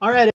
All right.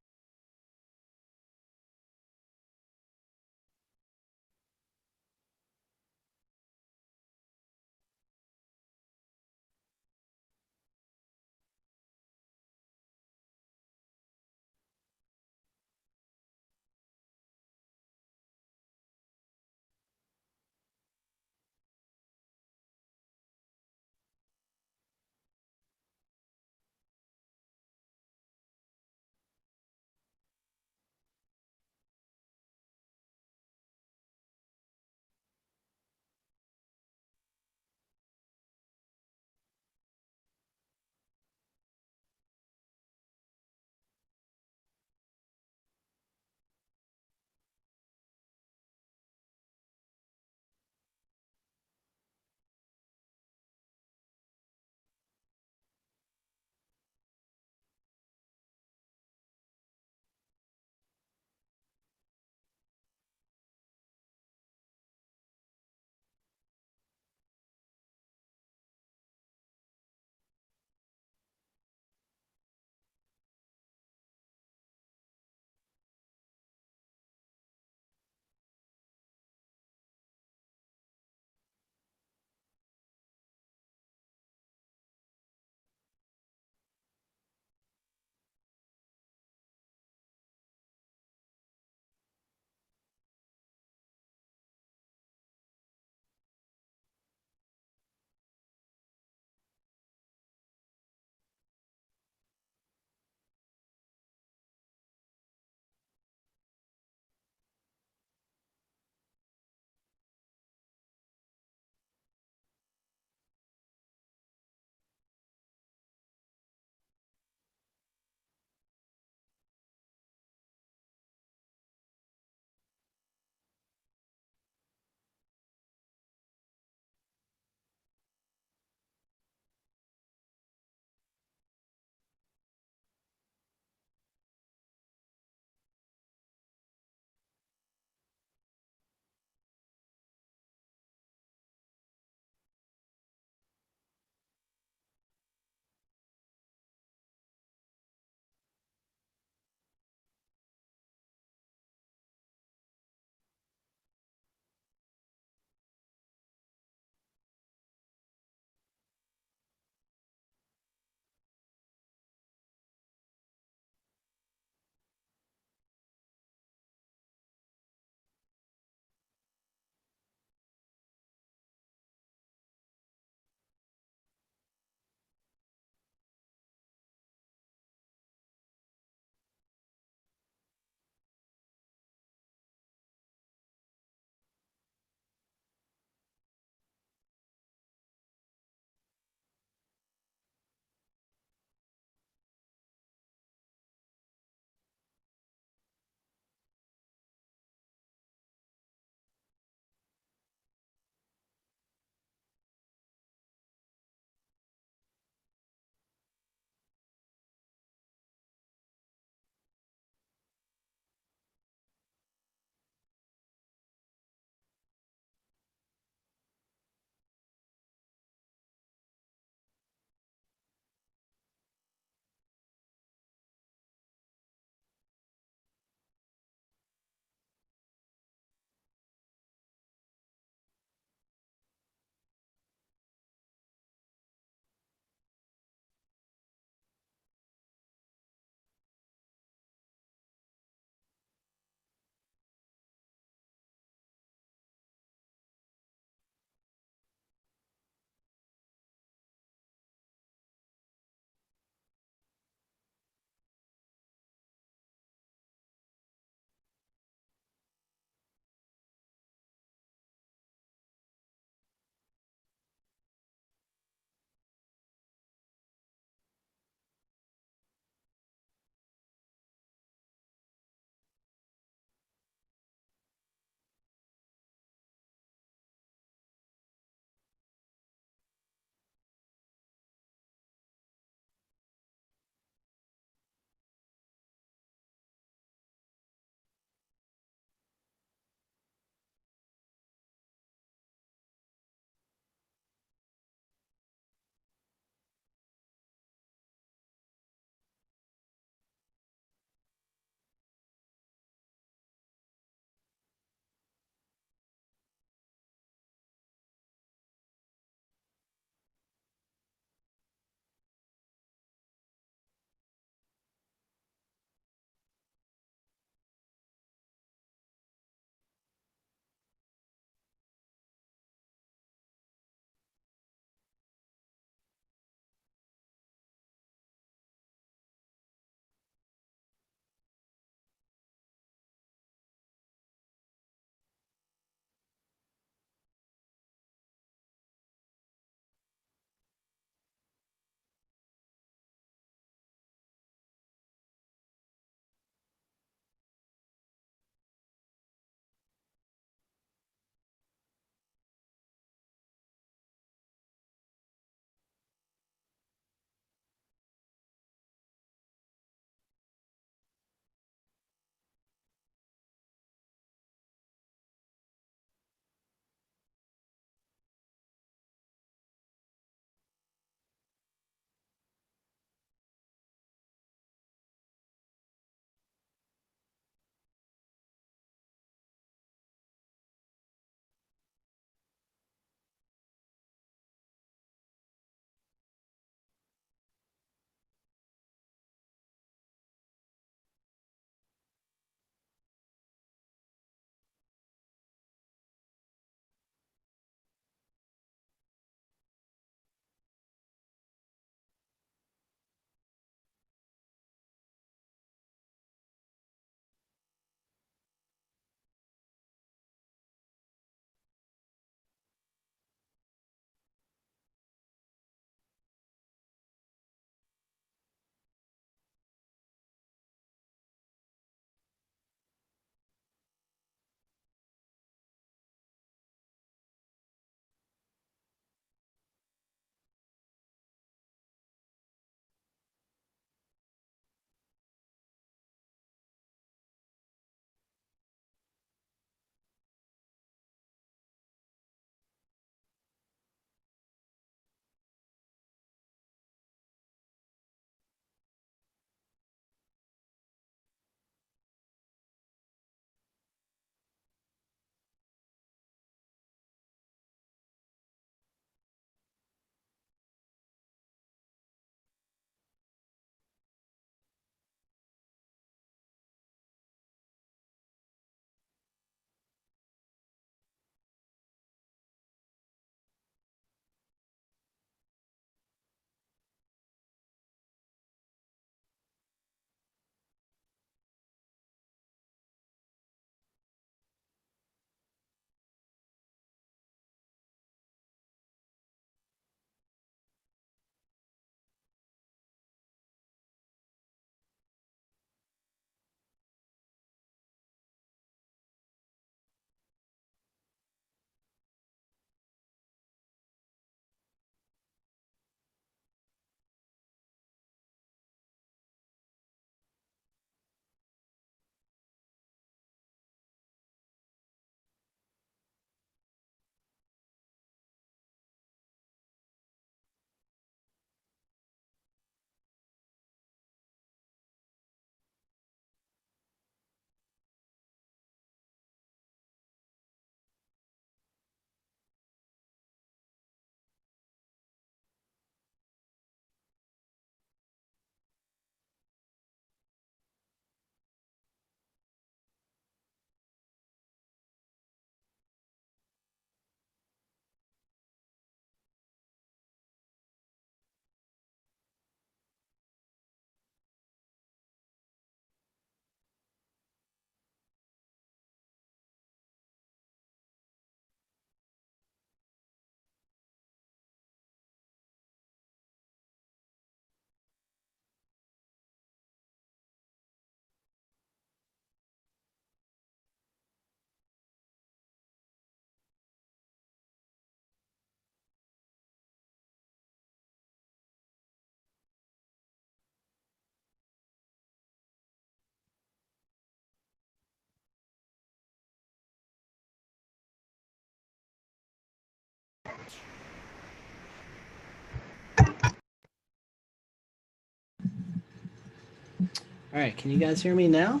All right, can you guys hear me now?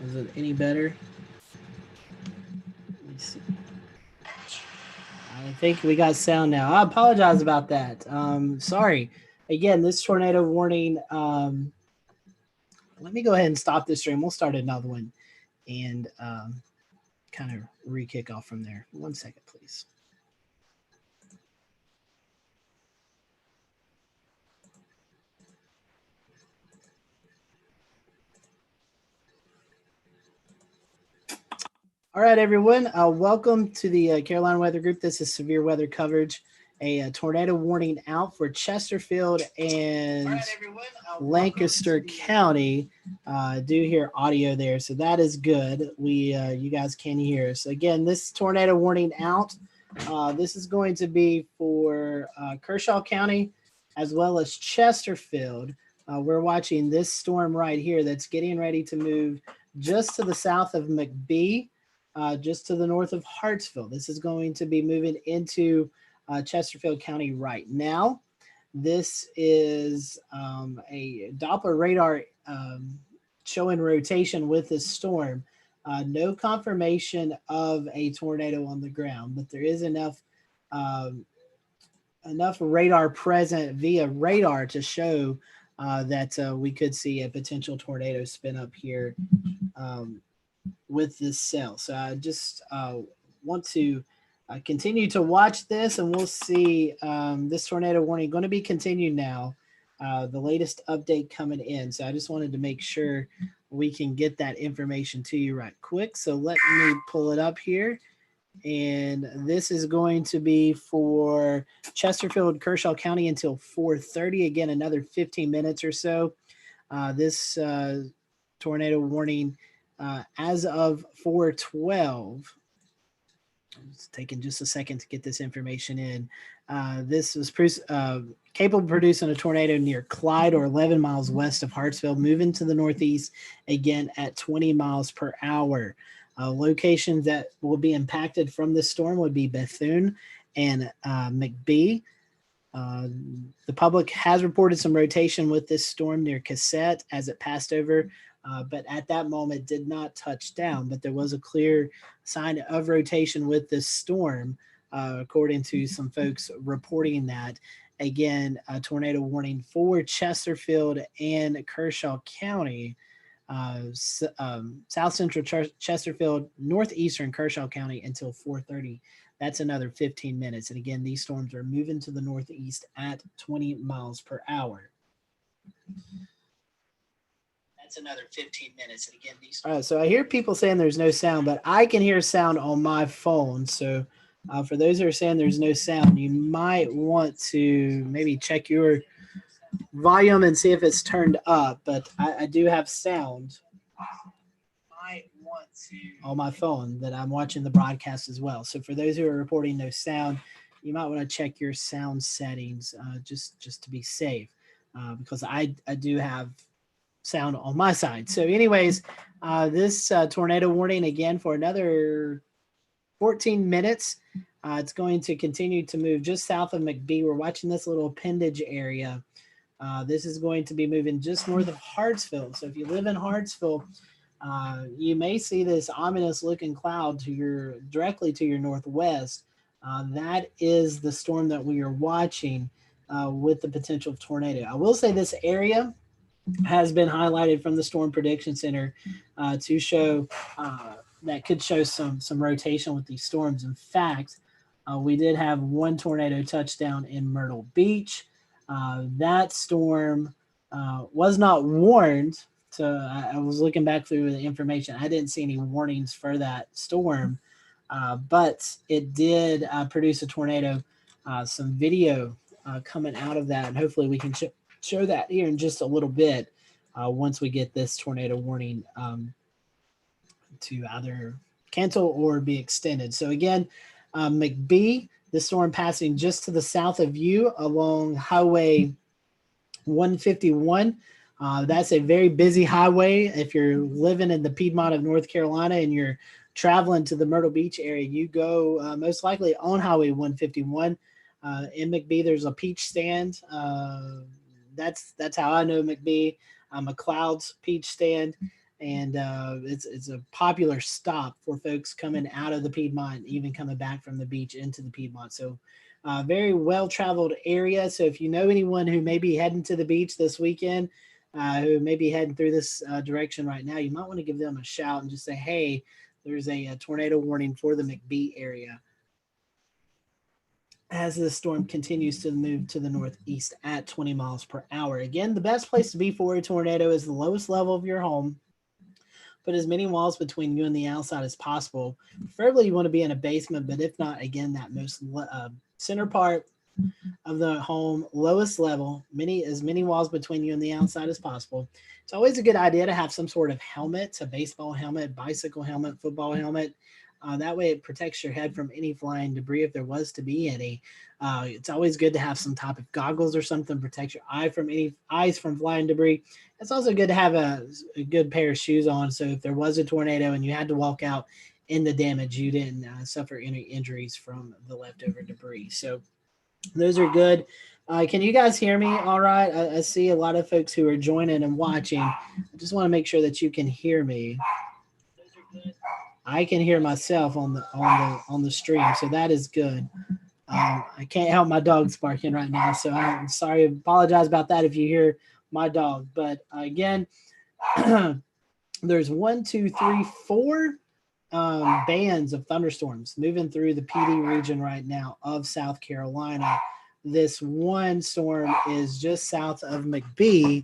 Is it any better? Let me see. I think we got sound now. I apologize about that. Sorry. Again, this tornado warning. Let me go ahead and stop this stream. We'll start another one and kind of re-kick off from there. 1 second, please. All right, everyone. Welcome to the Carolina Weather Group. This is severe weather coverage. A tornado warning out for Chesterfield and Lancaster County. Do hear audio there, so that is good. You guys can hear us. Again, this tornado warning out. This is going to be for Kershaw County as well as Chesterfield. We're watching this storm right here that's getting ready to move just to the south of McBee. Just to the north of Hartsville. This is going to be moving into Chesterfield County right now. This is a Doppler radar showing rotation with this storm. No confirmation of a tornado on the ground, but there is enough radar present via radar to show that we could see a potential tornado spin up here with this cell. So I just want to continue to watch this, and we'll see this tornado warning going to be continued now. The latest update coming in. So I just wanted to make sure we can get that information to you right quick. So let me pull it up here. And this is going to be for Chesterfield, Kershaw County until 4:30. Again, another 15 minutes or so. This tornado warning as of 4:12. It's taking just a second to get this information in. This was capable of producing a tornado near Clyde or 11 miles west of Hartsville, moving to the northeast again at 20 miles per hour. Locations that will be impacted from this storm would be Bethune and McBee. The public has reported some rotation with this storm near Cassette as it passed over, but at that moment did not touch down. But there was a clear sign of rotation with this storm, according to some folks reporting that. Again, a tornado warning for Chesterfield and Kershaw County, South Central Chesterfield, Northeastern Kershaw County until 4:30. That's another 15 minutes. And again, these storms are moving to the northeast at 20 miles per hour. That's another 15 minutes. And again, these. All right, so I hear people saying there's no sound, but I can hear sound on my phone. So for those who are saying there's no sound, you might want to maybe check your volume and see if it's turned up. But I do have sound on my phone that I'm watching the broadcast as well. So for those who are reporting no sound, you might want to check your sound settings just to be safe, because I do have sound on my side. So anyways, this tornado warning again for another 14 minutes. It's going to continue to move just south of McBee. We're watching this little appendage area. This is going to be moving just north of Hartsville. So if you live in Hartsville, you may see this ominous looking cloud directly to your northwest. That is the storm that we are watching with the potential of tornado. I will say this area has been highlighted from the Storm Prediction Center to show that could show some rotation with these storms. In fact, we did have one tornado touchdown in Myrtle Beach. That storm was not warned. So I was looking back through the information. I didn't see any warnings for that storm, but it did produce a tornado. Some video coming out of that, and hopefully we can show that here in just a little bit once we get this tornado warning to either cancel or be extended. So again, McBee, the storm passing just to the south of you along Highway 151. That's a very busy highway. If you're living in the Piedmont of North Carolina and you're traveling to the Myrtle Beach area, you go most likely on Highway 151. In McBee, there's a peach stand. That's how I know McBee. McLeod's Peach Stand, and it's a popular stop for folks coming out of the Piedmont, even coming back from the beach into the Piedmont. So, very well traveled area. So, if you know anyone who may be heading to the beach this weekend, who may be heading through this direction right now, you might want to give them a shout and just say, "Hey, there's a tornado warning for the McBee area." As the storm continues to move to the northeast at 20 miles per hour. Again, the best place to be for a tornado is the lowest level of your home. Put as many walls between you and the outside as possible. Preferably, you want to be in a basement, but if not, again, that most center part of the home, lowest level, as many walls between you and the outside as possible. It's always a good idea to have some sort of helmet, a baseball helmet, bicycle helmet, football helmet. That way it protects your head from any flying debris if there was to be any. It's always good to have some type of goggles or something, protect your eyes from flying debris. It's also good to have a good pair of shoes on, so if there was a tornado and you had to walk out in the damage, you didn't suffer any injuries from the leftover debris. So those are good. Can you guys hear me all right? I see a lot of folks who are joining and watching. I just want to make sure that you can hear me. I can hear myself on the stream, so that is good. I can't help my dogs barking right now, so I'm sorry. Apologize about that if you hear my dog. But again, there's 1, 2, 3, 4 bands of thunderstorms moving through the PD region right now of South Carolina. This one storm is just south of McBee,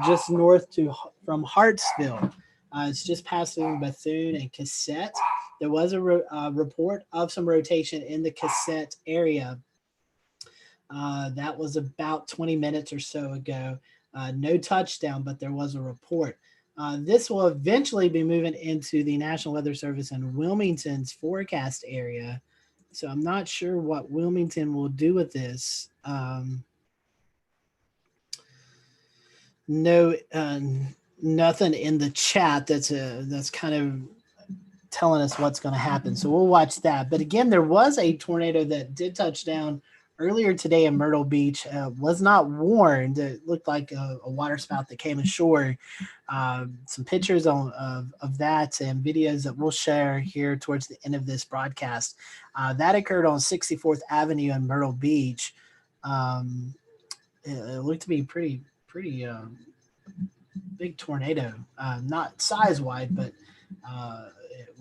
just north from Hartsville. It's just passing Bethune and Cassette. There was a report of some rotation in the Cassette area. That was about 20 minutes or so ago. No touchdown, but there was a report. This will eventually be moving into the National Weather Service and Wilmington's forecast area. So I'm not sure what Wilmington will do with this. Nothing in the chat that's kind of telling us what's going to happen. So we'll watch that. But again, there was a tornado that did touch down earlier today in Myrtle Beach. Was not warned. It looked like a water spout that came ashore. Some pictures of that and videos that we'll share here towards the end of this broadcast. That occurred on 64th Avenue in Myrtle Beach. It looked to be pretty big tornado, not size-wide, but it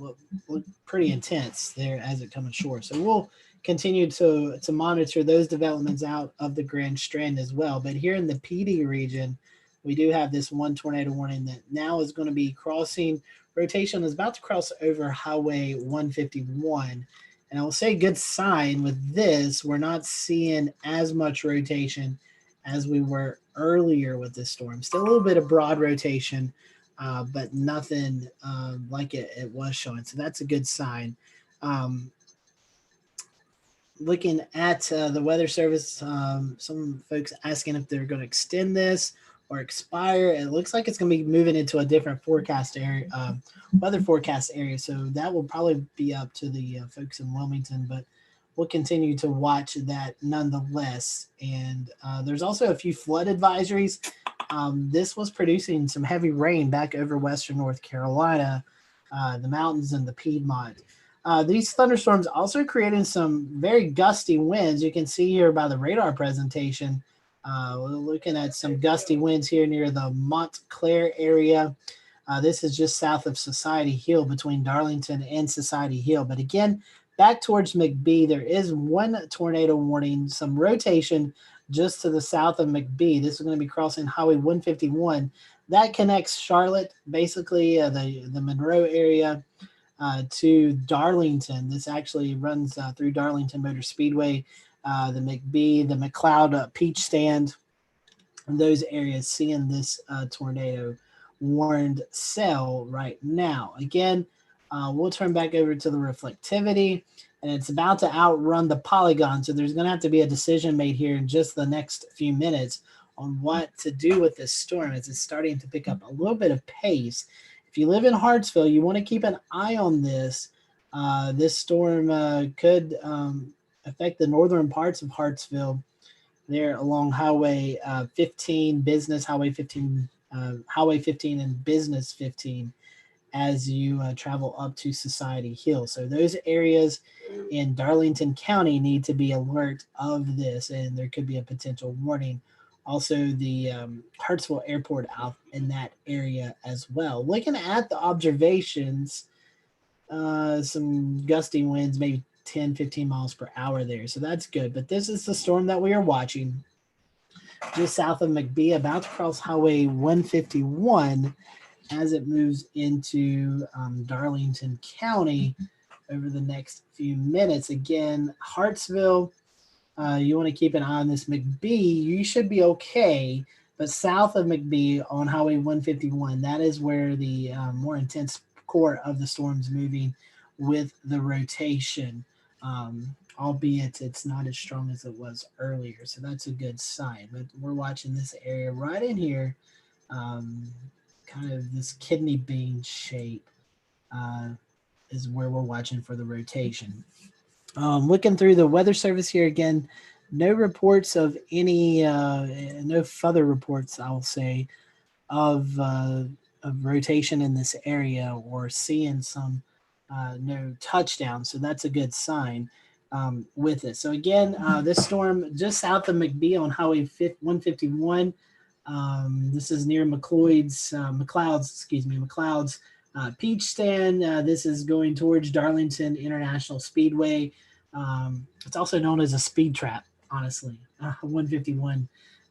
looked pretty intense there as it comes ashore. So we'll continue to monitor those developments out of the Grand Strand as well. But here in the PD region, we do have this one tornado warning that now is going to be crossing. Rotation is about to cross over Highway 151. And I will say good sign with this, we're not seeing as much rotation as we were earlier with this storm. Still a little bit of broad rotation, but nothing like it was showing. So that's a good sign. Looking at the Weather Service, some folks asking if they're going to extend this or expire. It looks like it's going to be moving into a different forecast area, weather forecast area. So that will probably be up to the folks in Wilmington, but we'll continue to watch that nonetheless. And there's also a few flood advisories. This was producing some heavy rain back over western North Carolina, the mountains and the Piedmont. These thunderstorms also creating some very gusty winds. You can see here by the radar presentation, we're looking at some gusty winds here near the Montclair area. This is just south of Society Hill between Darlington and Society Hill. But again, back towards McBee, there is one tornado warning, some rotation just to the south of McBee. This is going to be crossing Highway 151. That connects Charlotte, basically the Monroe area, to Darlington. This actually runs through Darlington Motor Speedway, the McBee, the McLeod Peach Stand, and those areas seeing this tornado warned cell right now. Again, we'll turn back over to the reflectivity, and it's about to outrun the polygon. So there's going to have to be a decision made here in just the next few minutes on what to do with this storm as it's starting to pick up a little bit of pace. If you live in Hartsville, you want to keep an eye on this. This storm could affect the northern parts of Hartsville there along Highway 15, Business Highway 15 Highway 15 and Business 15 as you travel up to Society Hill. So those areas in Darlington County need to be alert of this, and there could be a potential warning. Also, the Hartsville Airport out in that area as well. Looking at the observations, some gusty winds, maybe 10, 15 miles per hour there. So that's good. But this is the storm that we are watching just south of McBee, about to cross Highway 151 as it moves into Darlington County over the next few minutes. Again, Hartsville, you want to keep an eye on this. McBee, you should be okay. But south of McBee on Highway 151, that is where the more intense core of the storm's moving with the rotation. Albeit it's not as strong as it was earlier. So that's a good sign. But we're watching this area right in here, kind of this kidney bean shape is where we're watching for the rotation. Looking through the weather service here again, no reports of any, no further reports, I'll say, of rotation in this area or seeing some no touchdown. So that's a good sign with it. So again, this storm just south of McBee on Highway 151. This is near McCloud's Peach Stand. This is going towards Darlington International Speedway. It's also known as a speed trap, honestly, 151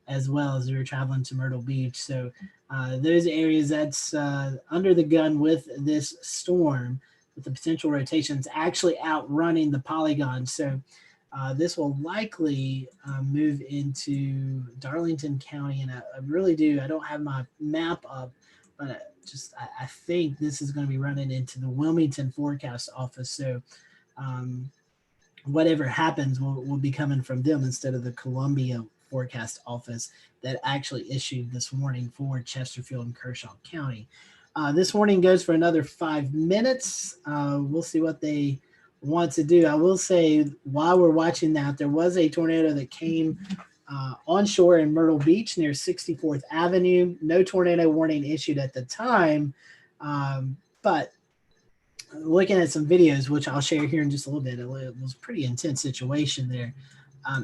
as well as we were traveling to Myrtle Beach. So those areas that's under the gun with this storm, with the potential rotations actually outrunning the polygon. So this will likely move into Darlington County. And I really do, I don't have my map up, but I think this is going to be running into the Wilmington forecast office. So whatever happens will be coming from them instead of the Columbia forecast office that actually issued this warning for Chesterfield and Kershaw County. This warning goes for another 5 minutes. We'll see what they want to do. I will say while we're watching that, there was a tornado that came onshore in Myrtle Beach near 64th Avenue. No tornado warning issued at the time, but looking at some videos, which I'll share here in just a little bit, it was a pretty intense situation there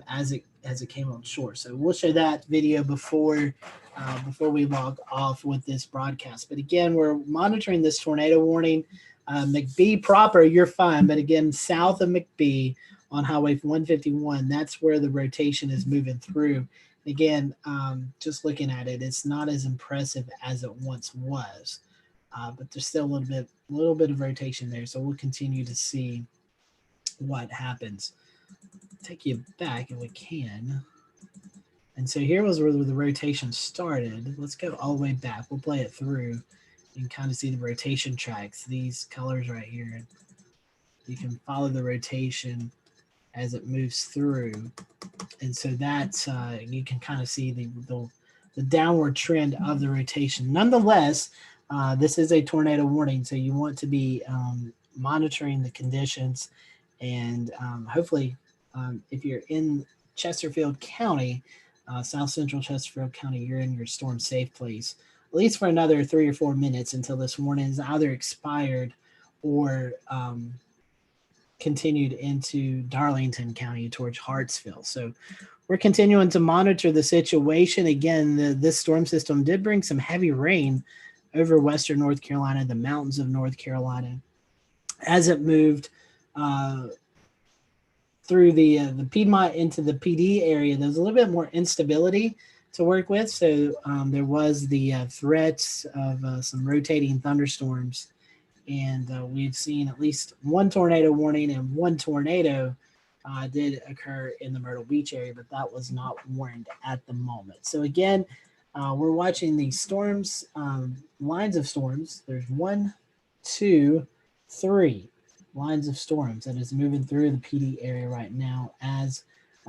as it came on shore. So we'll show that video before we log off with this broadcast. But again, we're monitoring this tornado warning. McBee proper, you're fine. But again, south of McBee on Highway 151, that's where the rotation is moving through. Again, just looking at it, it's not as impressive as it once was. But there's still a little bit of rotation there. So we'll continue to see what happens. Take you back if we can. And so here was where the rotation started. Let's go all the way back. We'll play it through. You can kind of see the rotation tracks, these colors right here. You can follow the rotation as it moves through. And so that's, you can kind of see the downward trend of the rotation. Nonetheless, this is a tornado warning, so you want to be monitoring the conditions. And hopefully, if you're in Chesterfield County, South Central Chesterfield County, you're in your storm safe place, at least for another 3 or 4 minutes until this warning is either expired or continued into Darlington County towards Hartsville. So we're continuing to monitor the situation. Again, this storm system did bring some heavy rain over western North Carolina, the mountains of North Carolina, as it moved through the Piedmont into the PD area. There's a little bit more instability to work with. So there was the threats of some rotating thunderstorms. And we've seen at least one tornado warning, and one tornado did occur in the Myrtle Beach area, but that was not warned at the moment. So again, we're watching the storms, lines of storms. There's 1, 2, 3 lines of storms that is moving through the PD area right now as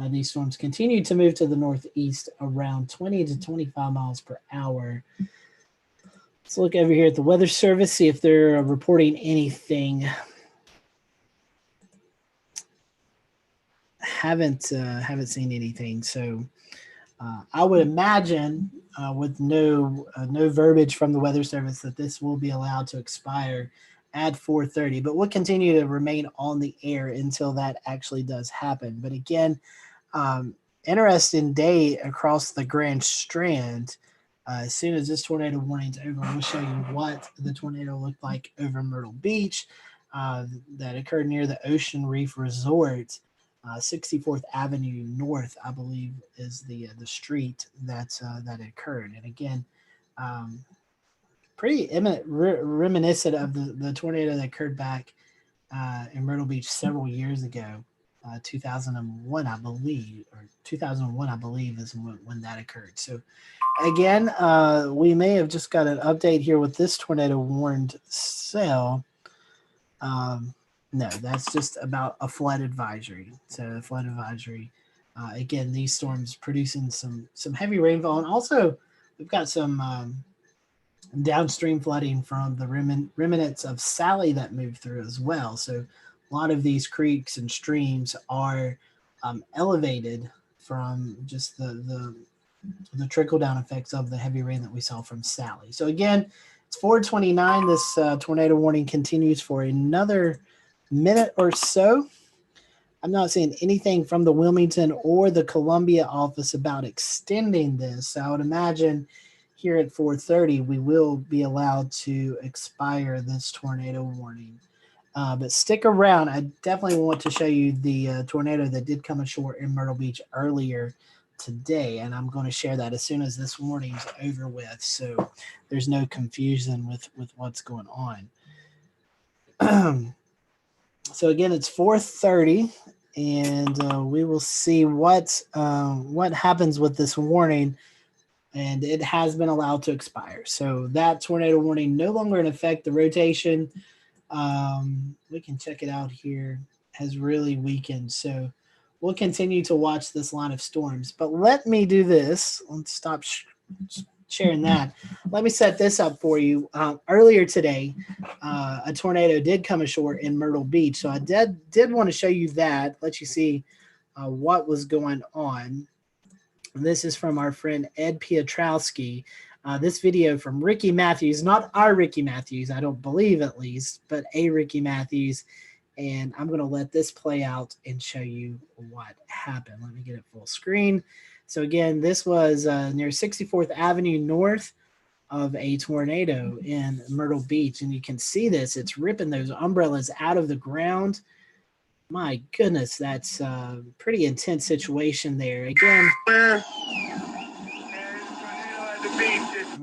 these storms continue to move to the northeast around 20 to 25 miles per hour. Let's look over here at the Weather Service, see if they're reporting anything. Haven't seen anything. So I would imagine with no verbiage from the Weather Service that this will be allowed to expire at 4:30, but we'll continue to remain on the air until that actually does happen. But again, um, interesting day across the Grand Strand. As soon as this tornado warning's over, we'll show you what the tornado looked like over Myrtle Beach that occurred near the Ocean Reef Resort. 64th Avenue North, I believe, is the street that occurred. And again, um, pretty reminiscent of the tornado that occurred back in Myrtle Beach several years ago. 2001, I believe, or 2001, I believe, is when that occurred. So again, we may have just got an update here with this tornado warned cell. No, that's just about a flood advisory. So a flood advisory. Again, these storms producing some heavy rainfall, and also we've got some downstream flooding from the remnants of Sally that moved through as well. So a lot of these creeks and streams are elevated from just the trickle down effects of the heavy rain that we saw from Sally. So again, it's 4:29. This tornado warning continues for another minute or so. I'm not seeing anything from the Wilmington or the Columbia office about extending this. So I would imagine here at 4:30 we will be allowed to expire this tornado warning. But stick around. I definitely want to show you the tornado that did come ashore in Myrtle Beach earlier today, and I'm going to share that as soon as this warning's over with, so there's no confusion with what's going on. So again, it's 4:30, and we will see what happens with this warning. And it has been allowed to expire. So that tornado warning no longer in effect. The rotation, we can check it out here, has really weakened. So we'll continue to watch this line of storms. But let me do this. Let's stop sharing that. Let me set this up for you. Earlier today, a tornado did come ashore in Myrtle Beach. So I did want to show you that, let you see what was going on. This is from our friend Ed Piotrowski. This video from Ricky Matthews, not our Ricky Matthews, I don't believe at least, but a Ricky Matthews. And I'm going to let this play out and show you what happened. Let me get it full screen. So again, this was near 64th Avenue North of a tornado in Myrtle Beach. And you can see this. It's ripping those umbrellas out of the ground. My goodness, that's a pretty intense situation there. Again,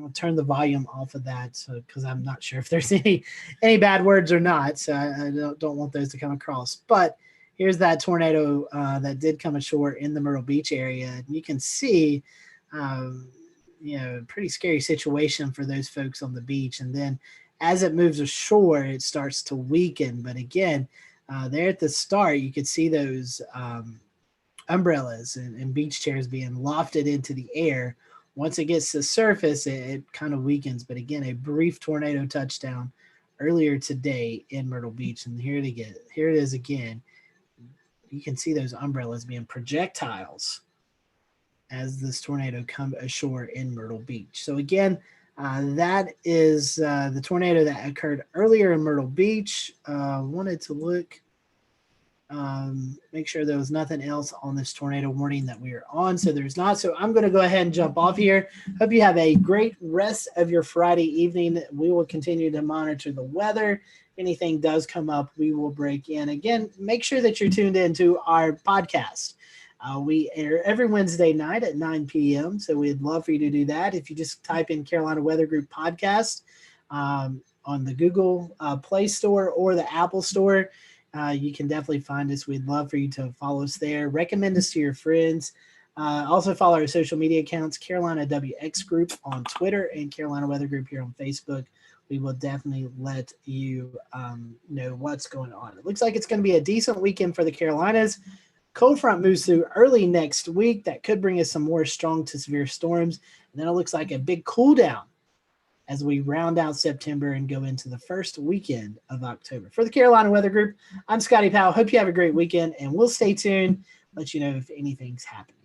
I'll turn the volume off of that because I'm not sure if there's any bad words or not. So I don't want those to come across. But here's that tornado that did come ashore in the Myrtle Beach area. And you can see, pretty scary situation for those folks on the beach. And then as it moves ashore, it starts to weaken. But again, there at the start, you could see those umbrellas and beach chairs being lofted into the air. Once it gets to the surface, it kind of weakens. But again, a brief tornado touchdown earlier today in Myrtle Beach. And here it is again. You can see those umbrellas being projectiles as this tornado comes ashore in Myrtle Beach. So again, that is the tornado that occurred earlier in Myrtle Beach. Wanted to look, make sure there was nothing else on this tornado warning that we are on. So there's not. So I'm going to go ahead and jump off here. Hope you have a great rest of your Friday evening. We will continue to monitor the weather. If anything does come up, we will break in. Again, make sure that you're tuned into our podcast. We air every Wednesday night at 9 p.m. So we'd love for you to do that. If you just type in Carolina Weather Group Podcast on the Google Play Store or the Apple Store, you can definitely find us. We'd love for you to follow us there. Recommend us to your friends. Also follow our social media accounts, Carolina WX Group on Twitter and Carolina Weather Group here on Facebook. We will definitely let you know what's going on. It looks like it's going to be a decent weekend for the Carolinas. Cold front moves through early next week. That could bring us some more strong to severe storms. And then it looks like a big cool down as we round out September and go into the first weekend of October. For the Carolina Weather Group, I'm Scotty Powell. Hope you have a great weekend, and we'll stay tuned, let you know if anything's happening.